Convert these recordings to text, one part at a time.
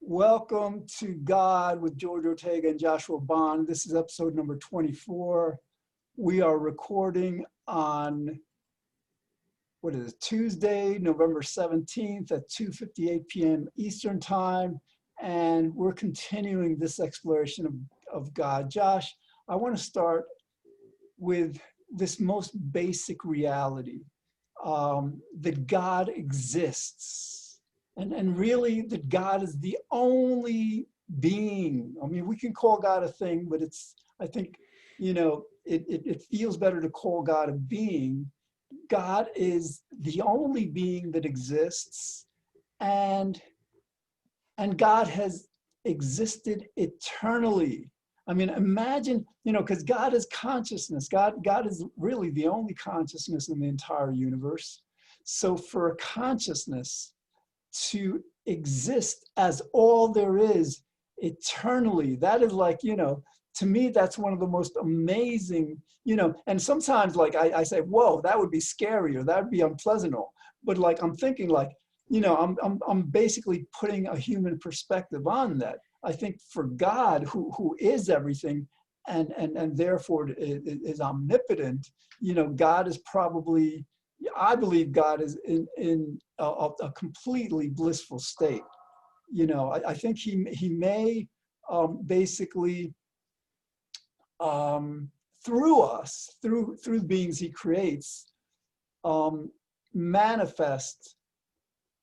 Welcome to God with George Ortega and Joshua Bond. This is episode number 24. We are recording on, Tuesday, November 17th at 2:58 p.m. Eastern Time. And we're continuing this exploration of God. Josh, I want to start with this most basic reality, that God exists. And really that God is the only being. I mean, we can call God a thing, but I think, it feels better to call God a being. God is the only being that exists, and God has existed eternally. I mean, imagine, because God is consciousness. God is really the only consciousness in the entire universe. So for a consciousness to exist as all there is eternally, that is like, to me, that's one of the most amazing, and sometimes like I say, whoa, that would be scary or that would be unpleasant. But like, I'm thinking like, I'm basically putting a human perspective on that. I think for God, who is everything and therefore is omnipotent, God is probably, I believe God is in a completely blissful state. I think he may basically through us, through beings he creates, manifest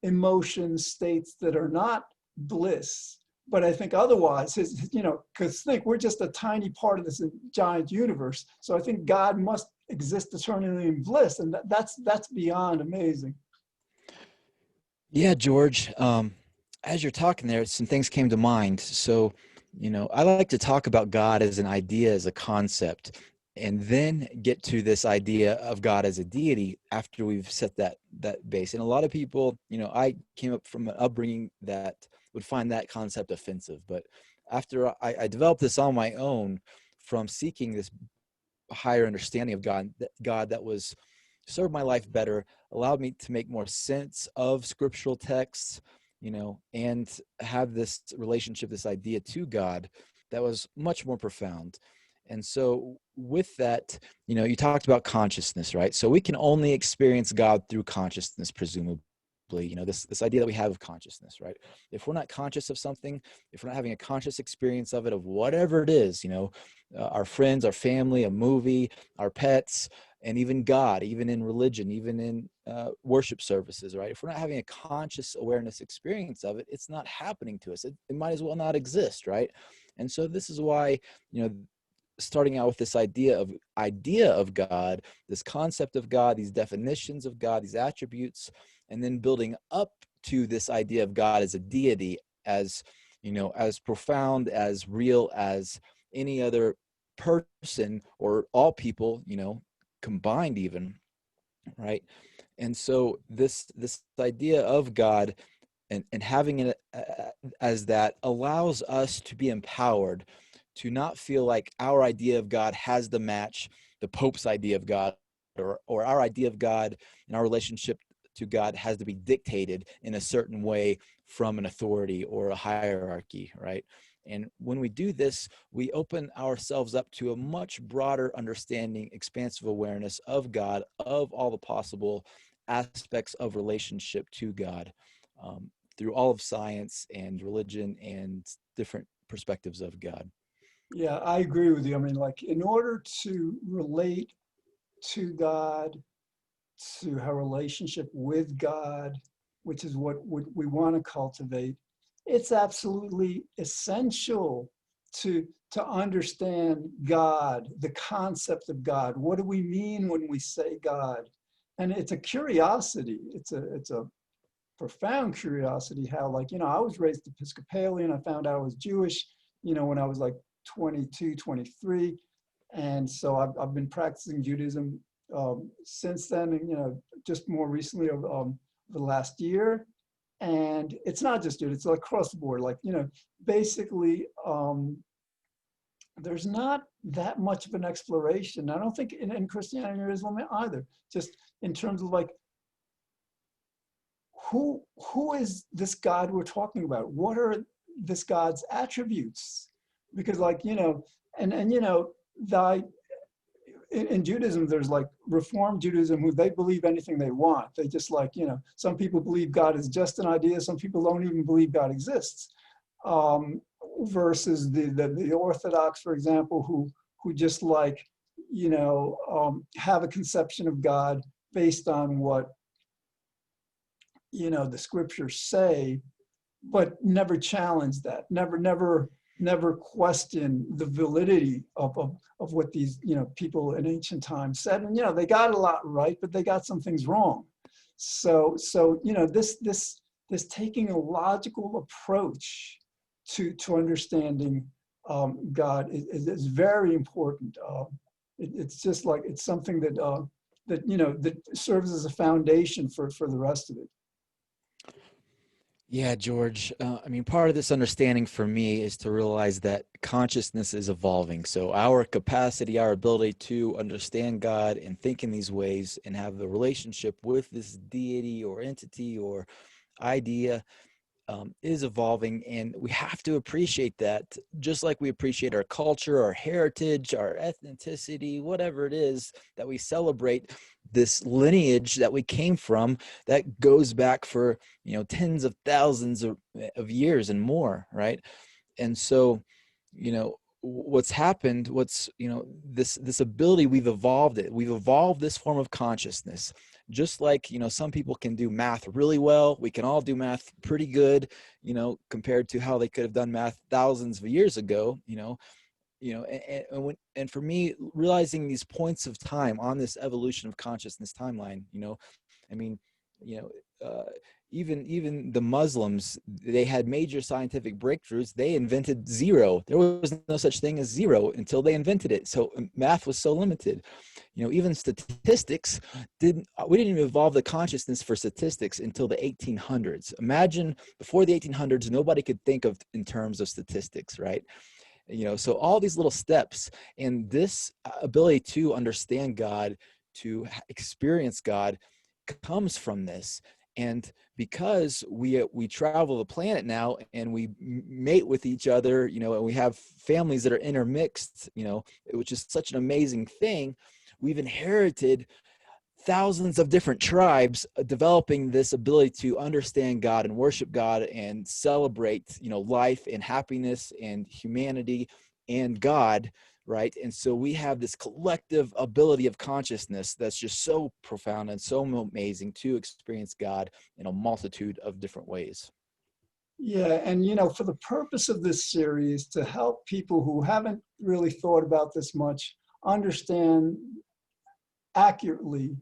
emotions, states that are not bliss. But I think otherwise, because think we're just a tiny part of this giant universe. So I think God must exist eternally in bliss, and that's beyond amazing. Yeah, George. As you're talking there, some things came to mind. So, I like to talk about God as an idea, as a concept, and then get to this idea of God as a deity after we've set that base. And a lot of people, I came up from an upbringing that would find that concept offensive. But after I developed this on my own from seeking this higher understanding of God that was served my life better, allowed me to make more sense of scriptural texts, and have this relationship, this idea to God that was much more profound. And so with that, you talked about consciousness, right? So we can only experience God through consciousness, presumably. This idea that we have of consciousness, right? If we're not conscious of something, if we're not having a conscious experience of it, of whatever it is, our friends, our family, a movie, our pets, and even God, even in religion, even in worship services, right? If we're not having a conscious awareness experience of it, it's not happening to us. It might as well not exist, right? And so this is why, starting out with this idea of God, this concept of God, these definitions of God, these attributes, and then building up to this idea of God as a deity, as as profound, as real as any other person or all people, combined even, right? And so this idea of God and having it as that allows us to be empowered to not feel like our idea of God has to match the Pope's idea of God, or our idea of God and our relationship to God has to be dictated in a certain way from an authority or a hierarchy, right? And when we do this, we open ourselves up to a much broader understanding, expansive awareness of God, of all the possible aspects of relationship to God, through all of science and religion and different perspectives of God. Yeah, I agree with you. I mean, like, in order to relate to God, to have a relationship with God, which is what we want to cultivate, it's absolutely essential to understand God, the concept of God. What do we mean when we say God? And it's a curiosity. It's a profound curiosity how, like, I was raised Episcopalian. I found out I was Jewish, when I was like 22, 23. And so I've been practicing Judaism since then, and, just more recently of the last year. And it's not just Judaism, it's like across the board. Like, basically, there's not that much of an exploration. I don't think in Christianity or Islam either, just in terms of like, who is this God we're talking about? What are this God's attributes. Because like, and you know, thy in Judaism, there's like Reform Judaism, who they believe anything they want. They just like, some people believe God is just an idea. Some people don't even believe God exists. Versus the Orthodox, for example, who just like, have a conception of God based on what, the scriptures say, but never challenge that, never question the validity of what these, people in ancient times said. And, they got a lot right, but they got some things wrong. So, this taking a logical approach to understanding God is very important. It's just like, it's something that serves as a foundation for the rest of it. Yeah, George. I mean, part of this understanding for me is to realize that consciousness is evolving. So our capacity, our ability to understand God and think in these ways and have the relationship with this deity or entity or idea is evolving, and we have to appreciate that, just like we appreciate our culture, our heritage, our ethnicity, whatever it is that we celebrate, this lineage that we came from that goes back for tens of thousands of years and more, right? And so what's happened, this ability, we've evolved this form of consciousness. Just like some people can do math really well, we can all do math pretty good, compared to how they could have done math thousands of years ago. And for me, realizing these points of time on this evolution of consciousness timeline, I mean, you know, uh, even the Muslims, they had major scientific breakthroughs. They invented zero. There was no such thing as zero until they invented it. So math was so limited. Even statistics we didn't even evolve the consciousness for statistics until the 1800s. Imagine, before the 1800s, nobody could think of in terms of statistics, right? So all these little steps, and this ability to understand God, to experience God, comes from this. And because we travel the planet now and we mate with each other, and we have families that are intermixed, which is such an amazing thing, we've inherited thousands of different tribes developing this ability to understand God and worship God and celebrate, life and happiness and humanity and God, right? And so we have this collective ability of consciousness that's just so profound and so amazing to experience God in a multitude of different ways. Yeah, and for the purpose of this series, to help people who haven't really thought about this much understand accurately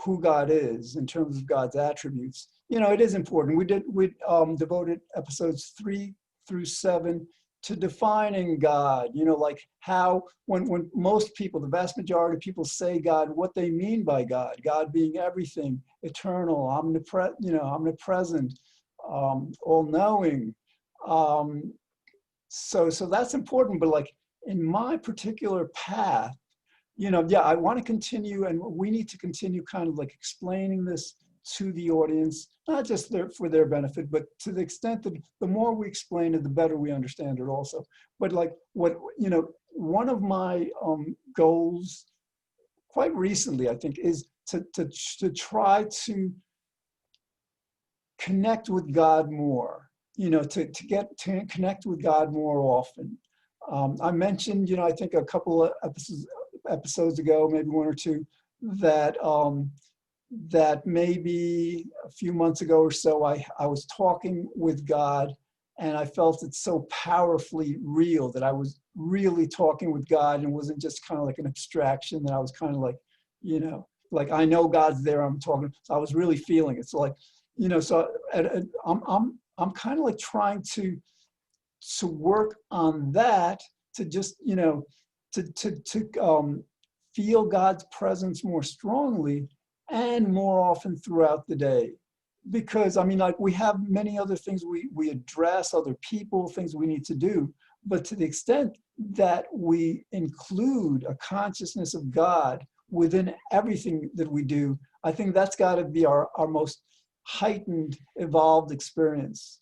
who God is in terms of God's attributes, it is important. We devoted episodes 3 through 7 to defining God, like how when most people, the vast majority of people say God, what they mean by God being everything, eternal, omnipresent, all-knowing. So that's important, but like in my particular path, I want to continue, and we need to continue kind of like explaining this to the audience, not just for their benefit, but to the extent that the more we explain it, the better we understand it also. But like one of my goals quite recently, I think, is to try to connect with God more, to connect with God more often. I mentioned, I think a couple of episodes ago, maybe one or two, that maybe a few months ago or so, I was talking with God, and I felt it so powerfully real that I was really talking with God and wasn't just kind of like an abstraction, that I was kind of like, like I know God's there, I'm talking. So I was really feeling it. So like, so I'm kind of like trying to work on that, to just, to feel God's presence more strongly and more often throughout the day. Because I mean, like we have many other things we address, other people, things we need to do, but to the extent that we include a consciousness of God within everything that we do, I think that's got to be our most heightened, evolved experience.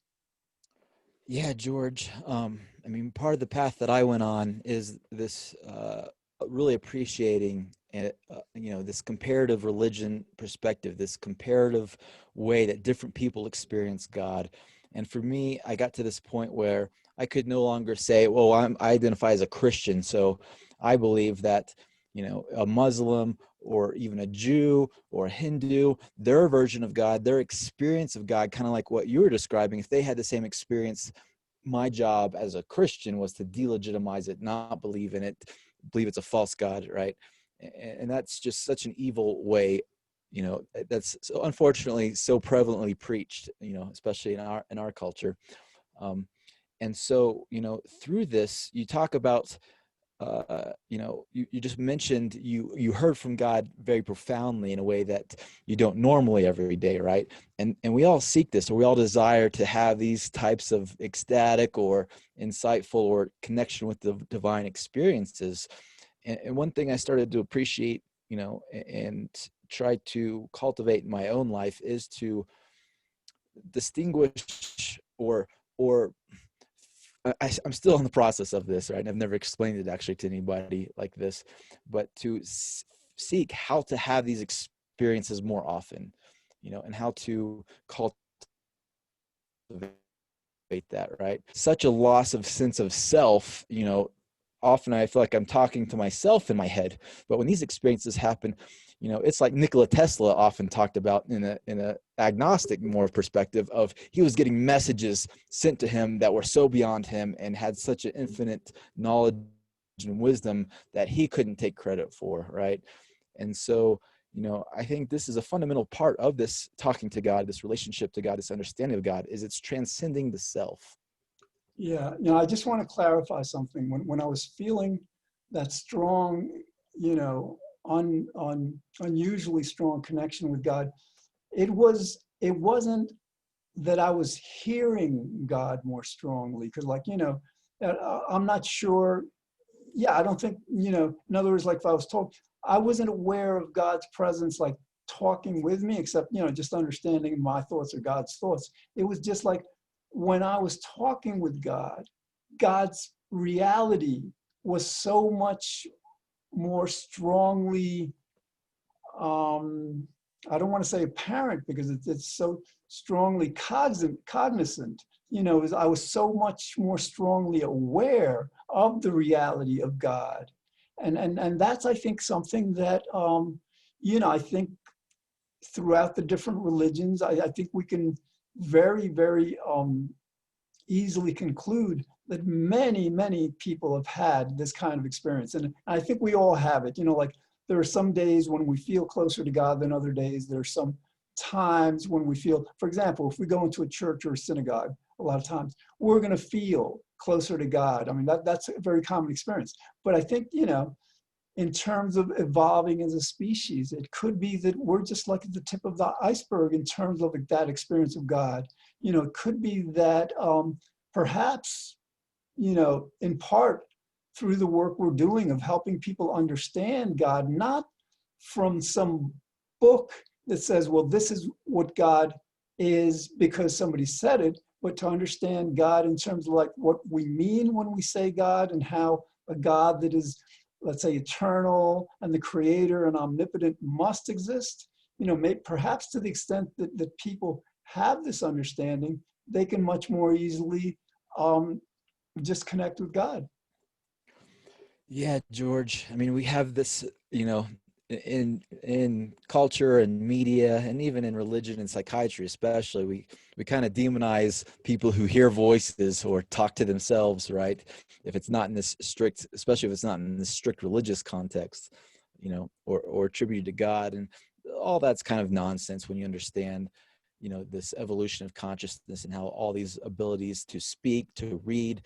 Yeah, George. I mean, part of the path that I went on is this really appreciating, this comparative religion perspective, this comparative way that different people experience God. And for me, I got to this point where I could no longer say, well, I identify as a Christian. So I believe that, a Muslim or even a Jew or a Hindu, their version of God, their experience of God, kind of like what you were describing, if they had the same experience, my job as a Christian was to delegitimize it, not believe in it, believe it's a false God, right? And that's just such an evil way, that's so unfortunately so prevalently preached, especially in our culture. Um, and so, through this, you talk about you just mentioned you heard from God very profoundly in a way that you don't normally every day, right? And we all seek this, or we all desire to have these types of ecstatic or insightful or connection with the divine experiences. And one thing I started to appreciate, and try to cultivate in my own life is to distinguish or I'm still in the process of this, right? I've never explained it actually to anybody like this, but to seek how to have these experiences more often, and how to cultivate that, right? Such a loss of sense of self, often I feel like I'm talking to myself in my head. But when these experiences happen, it's like Nikola Tesla often talked about in a agnostic more perspective of he was getting messages sent to him that were so beyond him and had such an infinite knowledge and wisdom that he couldn't take credit for, right? And so, I think this is a fundamental part of this talking to God, this relationship to God, this understanding of God, is it's transcending the self. Yeah, I just want to clarify something. When I was feeling that strong, unusually strong connection with God, it wasn't that I was hearing God more strongly, because I'm not sure. Yeah, I don't think, in other words, like if I was told, I wasn't aware of God's presence, like talking with me, except, just understanding my thoughts or God's thoughts. It was just like when I was talking with God, God's reality was so much more strongly, um, I don't want to say apparent because it's so strongly cognizant. I was so much more strongly aware of the reality of God, and that's, I think, something that I think throughout the different religions, I think we can very, very easily conclude that many, many people have had this kind of experience. And I think we all have it. Like there are some days when we feel closer to God than other days. There are some times when we feel, for example, if we go into a church or a synagogue, a lot of times we're going to feel closer to God. I mean, that's a very common experience. But I think, in terms of evolving as a species, it could be that we're just like at the tip of the iceberg in terms of that experience of God. It could be that perhaps, in part through the work we're doing of helping people understand God, not from some book that says, well, this is what God is because somebody said it, but to understand God in terms of like what we mean when we say God, and how a God that is, let's say, eternal and the creator and omnipotent must exist. Perhaps to the extent that people have this understanding, they can much more easily just connect with God. Yeah, George. I mean, we have this, in culture and media and even in religion and psychiatry especially, we kind of demonize people who hear voices or talk to themselves, right? If it's not in this strict, especially if it's not in this strict religious context, or attributed to God. And all that's kind of nonsense when you understand, this evolution of consciousness and how all these abilities to speak, to read,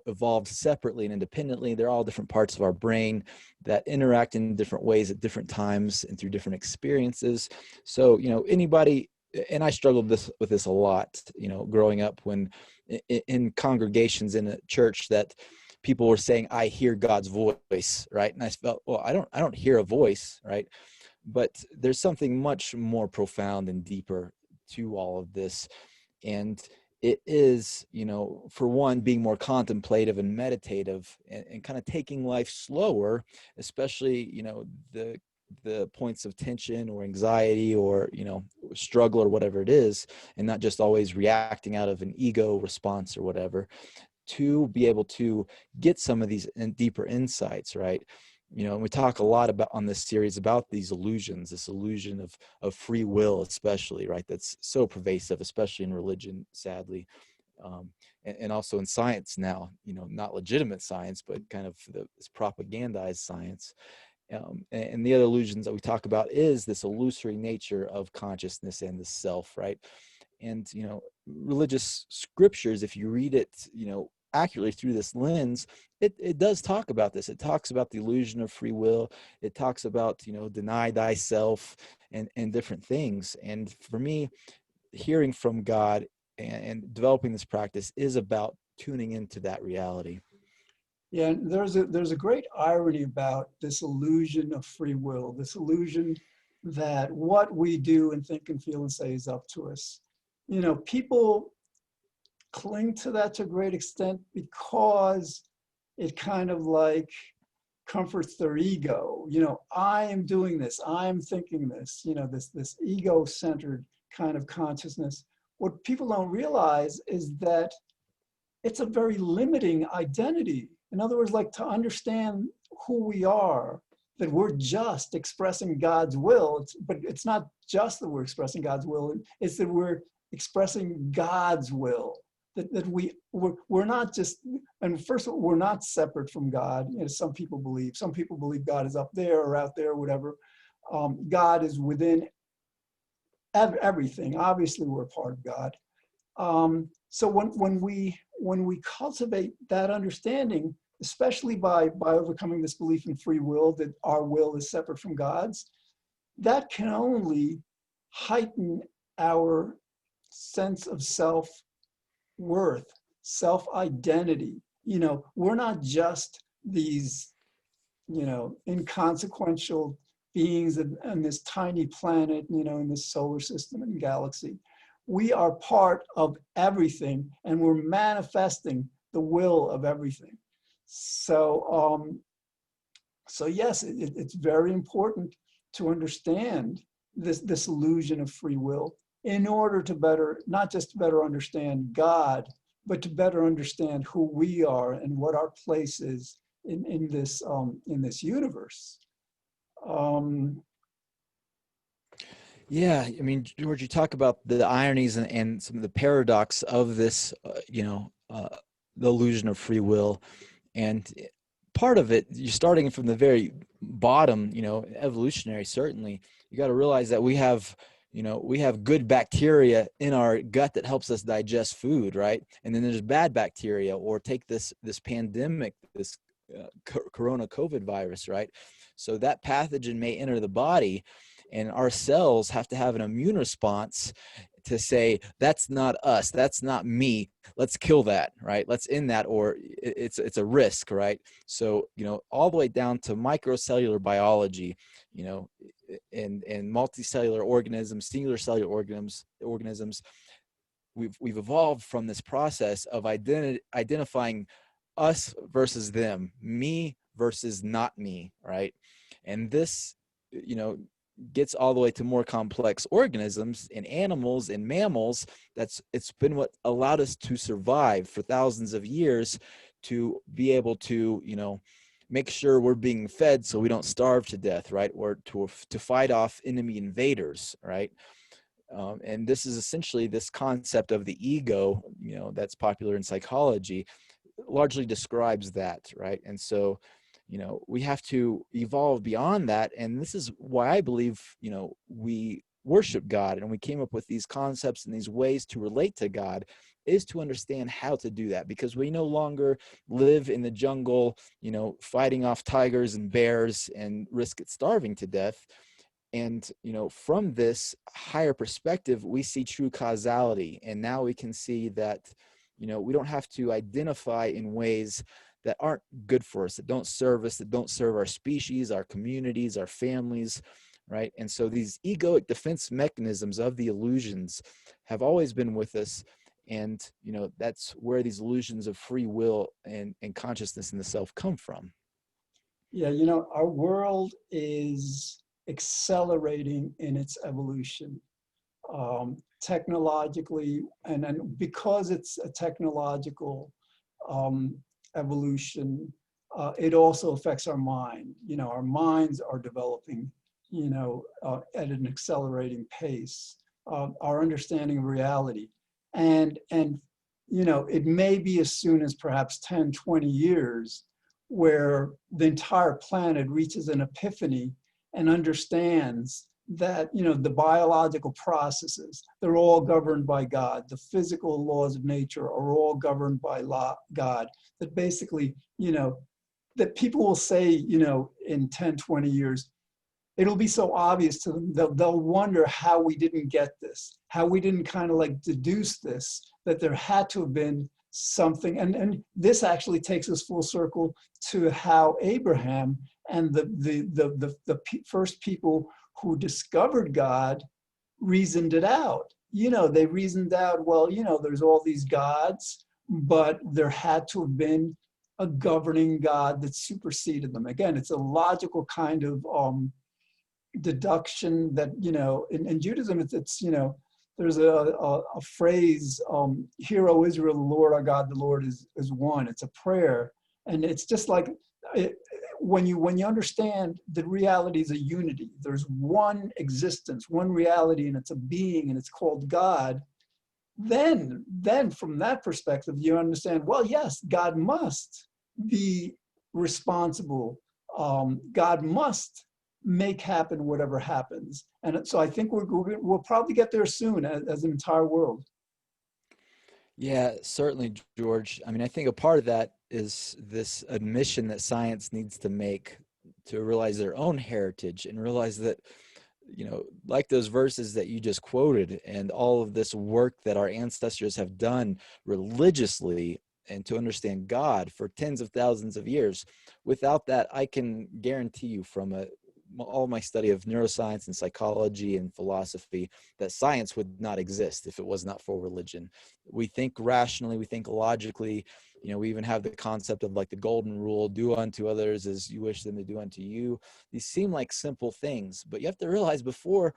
evolved separately and independently. They're all different parts of our brain that interact in different ways at different times and through different experiences. So, anybody, and I struggled with this a lot, growing up when in congregations in a church that people were saying, I hear God's voice, right? And I felt, well, I don't hear a voice, right? But there's something much more profound and deeper to all of this. And it is, for one, being more contemplative and meditative, and kind of taking life slower, especially, the points of tension or anxiety or, struggle or whatever it is, and not just always reacting out of an ego response or whatever, to be able to get some of these deeper insights, right? And we talk a lot about on this series about these illusions, this illusion of free will, especially, right? That's so pervasive, especially in religion, sadly, and also in science now. Not legitimate science, but kind of this propagandized science. And the other illusions that we talk about is this illusory nature of consciousness and the self, right? And religious scriptures, if you read it accurately through this lens, it does talk about this. It talks about the illusion of free will. It talks about deny thyself and different things. And for me, hearing from God and developing this practice is about tuning into that reality. Yeah, and there's a great irony about this illusion of free will, this illusion that what we do and think and feel and say is up to us. People cling to that to a great extent because it kind of like comforts their ego. I am doing this, I'm thinking this, this ego-centered kind of consciousness. What people don't realize is that it's a very limiting identity. In other words, like, to understand who we are, that we're just expressing God's will. But it's not just that we're expressing God's will, it's that we're expressing God's will. That we're not just, and first of all, we're not separate from God, as some people believe. Some people believe God is up there or out there, whatever. God is within everything. Obviously, we're a part of God. So when we cultivate that understanding, especially by overcoming this belief in free will, that our will is separate from God's, that can only heighten our sense of self-worth, self-identity. We're not just these, inconsequential beings on this tiny planet, in this solar system and galaxy. We are part of everything, and we're manifesting the will of everything. So, so yes, it's very important to understand this illusion of free will in order to better, not just to better understand God, but to better understand who we are and what our place is in this universe. Yeah, I mean, George, you talk about the ironies and some of the paradox of this, the illusion of free will. And part of it, you're starting from the very bottom, evolutionary, certainly. You got to realize that we have good bacteria in our gut that helps us digest food, right? And then there's bad bacteria, or take this pandemic, this corona COVID virus, right? So that pathogen may enter the body, and our cells have to have an immune response to say, that's not us, that's not me, let's kill that, right? Let's end that, or it's a risk, right? So all the way down to microcellular biology, and multicellular organisms, singular cellular organisms, we've evolved from this process of identifying us versus them, me versus not me, right? And this gets all the way to more complex organisms and animals and mammals. It's been what allowed us to survive for thousands of years, to be able to make sure we're being fed so we don't starve to death, right? Or to fight off enemy invaders, right? And this is essentially this concept of the ego, that's popular in psychology, largely describes that, right? And so, we have to evolve beyond that. And this is why I believe, we worship God, and we came up with these concepts and these ways to relate to God, is to understand how to do that, because we no longer live in the jungle, fighting off tigers and bears and risk it starving to death. And from this higher perspective, we see true causality, and now we can see that we don't have to identify in ways that aren't good for us, that don't serve us, that don't serve our species, our communities, our families, right? And so these egoic defense mechanisms of the illusions have always been with us, And, that's where these illusions of free will and consciousness in the self come from. Yeah, our world is accelerating in its evolution, technologically, and because it's a technological um, evolution, it also affects our mind. Our minds are developing, at an accelerating pace. Our understanding of reality, and it may be as soon as perhaps 10, 20 years where the entire planet reaches an epiphany and understands that the biological processes, they're all governed by God. The physical laws of nature are all governed by God. That basically, that people will say, in 10, 20 years, it'll be so obvious to them, they'll wonder how we didn't get this, how we didn't kind of like deduce this, that there had to have been something. And this actually takes us full circle to how Abraham and the first people who discovered God reasoned it out. They reasoned out, well, there's all these gods, but there had to have been a governing God that superseded them. Again, it's a logical kind of deduction that, in Judaism, it's there's a phrase, "Hear, O Israel, the Lord our God, the Lord is one." It's a prayer, and it's just like when you understand that reality is a unity. There's one existence, one reality, and it's a being, and it's called God. Then from that perspective, you understand, well, yes, God must be responsible. God must make happen whatever happens. And so I think we'll probably get there soon as an entire world. Yeah, certainly, George. I mean, I think a part of that is this admission that science needs to make to realize their own heritage and realize that, like those verses that you just quoted and all of this work that our ancestors have done religiously and to understand God for tens of thousands of years. Without that, I can guarantee you from all my study of neuroscience and psychology and philosophy that science would not exist if it was not for religion. We think rationally, we think logically. We even have the concept of like the golden rule: do unto others as you wish them to do unto you. These seem like simple things, but you have to realize before,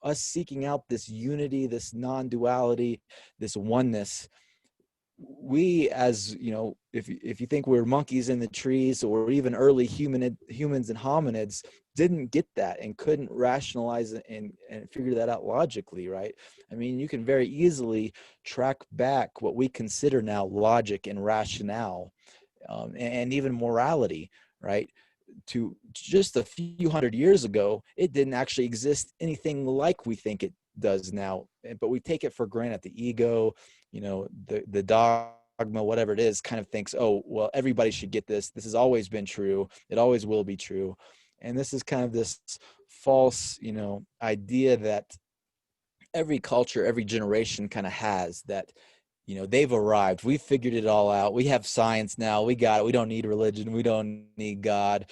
us seeking out this unity, this non-duality, this oneness, we, as if you think we're monkeys in the trees or even early humans and hominids, didn't get that and couldn't rationalize it and figure that out logically, right? I mean, you can very easily track back what we consider now logic and rationale, and even morality, right? To just a few hundred years ago, it didn't actually exist anything like we think it does now, but we take it for granted. The ego, the dogma, whatever it is, kind of thinks, oh, well, everybody should get this. This has always been true. It always will be true. And this is kind of this false, idea that every culture, every generation kind of has, that, they've arrived. We've figured it all out. We have science now. We got it. We don't need religion. We don't need God,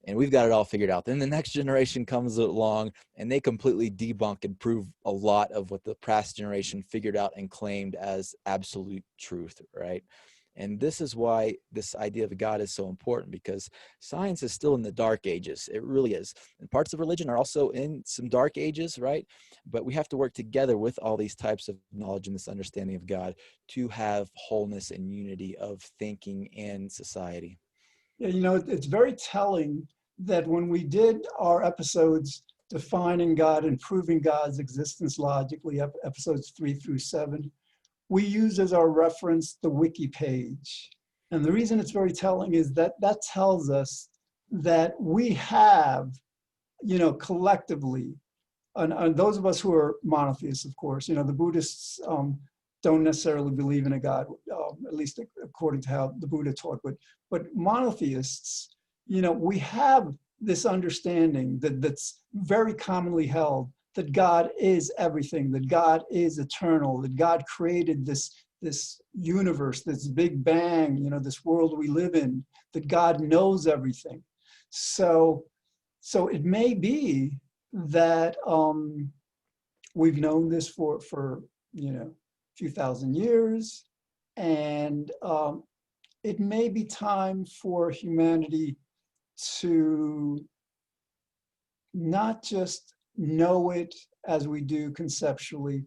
and we've got it all figured out. Then the next generation comes along and they completely debunk and prove a lot of what the past generation figured out and claimed as absolute truth, right? And this is why this idea of God is so important, because science is still in the dark ages. It really is. And parts of religion are also in some dark ages, right? But we have to work together with all these types of knowledge and this understanding of God to have wholeness and unity of thinking in society. Yeah, it's very telling that when we did our episodes defining God and proving God's existence logically, episodes 3 through 7, we use as our reference the wiki page. And the reason it's very telling is that that tells us that we have, collectively, and those of us who are monotheists, of course, the Buddhists don't necessarily believe in a God, at least according to how the Buddha taught, but monotheists, we have this understanding that's very commonly held, that God is everything, that God is eternal, that God created this universe, this big bang, this world we live in, that God knows everything. So it may be that we've known this for few thousand years. And it may be time for humanity to not just know it as we do conceptually,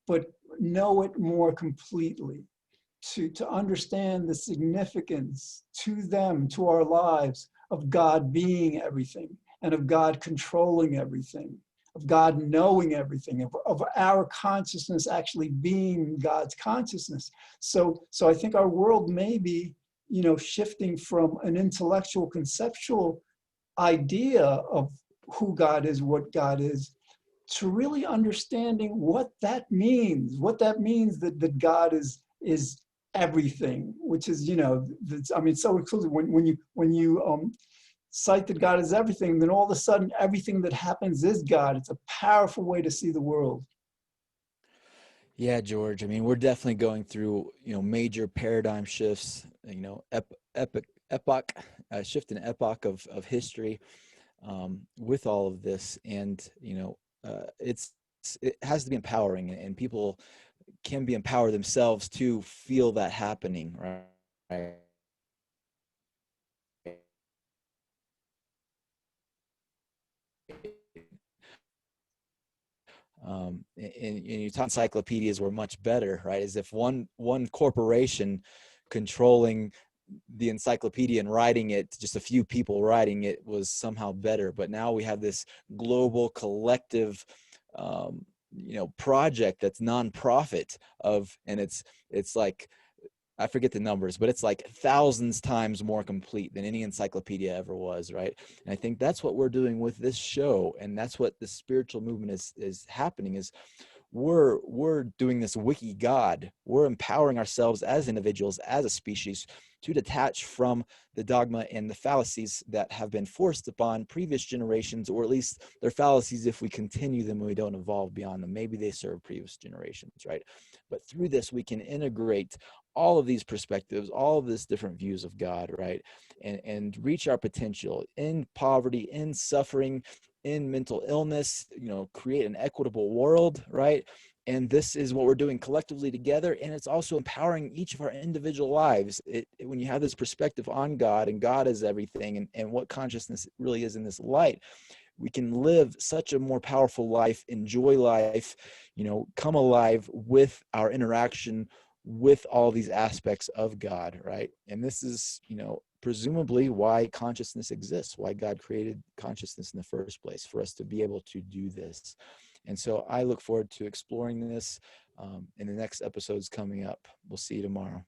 but know it more completely, to understand the significance to them, to our lives, of God being everything, and of God controlling everything, of God knowing everything, of our consciousness actually being God's consciousness. So I think our world may be, shifting from an intellectual, conceptual idea of who God is, what God is, to really understanding what that means, that God is everything, which is, so exclusive. When you cite that God is everything, then all of a sudden everything that happens is God. It's a powerful way to see the world. Yeah, George. I mean, we're definitely going through, major paradigm shifts, epoch, shift in epoch of history, with all of this. And, it has to be empowering, and people can be empowered themselves to feel that happening, right? And you talk encyclopedias were much better, right? As if one corporation controlling the encyclopedia and writing it, just a few people writing it, was somehow better. But now we have this global collective, project that's nonprofit and it's like, I forget the numbers, but it's like thousands times more complete than any encyclopedia ever was, right? And I think that's what we're doing with this show, and that's what the spiritual movement is happening. Is we're doing this wiki God. We're empowering ourselves as individuals, as a species, to detach from the dogma and the fallacies that have been forced upon previous generations, or at least they're fallacies if we continue them and we don't evolve beyond them. Maybe they serve previous generations, right? But through this, we can integrate all of these perspectives, all of these different views of God, right? And reach our potential in poverty, in suffering, in mental illness, create an equitable world, right? And this is what we're doing collectively together. And it's also empowering each of our individual lives. When you have this perspective on God, and God is everything, and what consciousness really is in this light, we can live such a more powerful life, enjoy life, come alive with our interaction with all these aspects of God, right? And this is, presumably why consciousness exists, why God created consciousness in the first place, for us to be able to do this. And so I look forward to exploring this in the next episodes coming up. We'll see you tomorrow.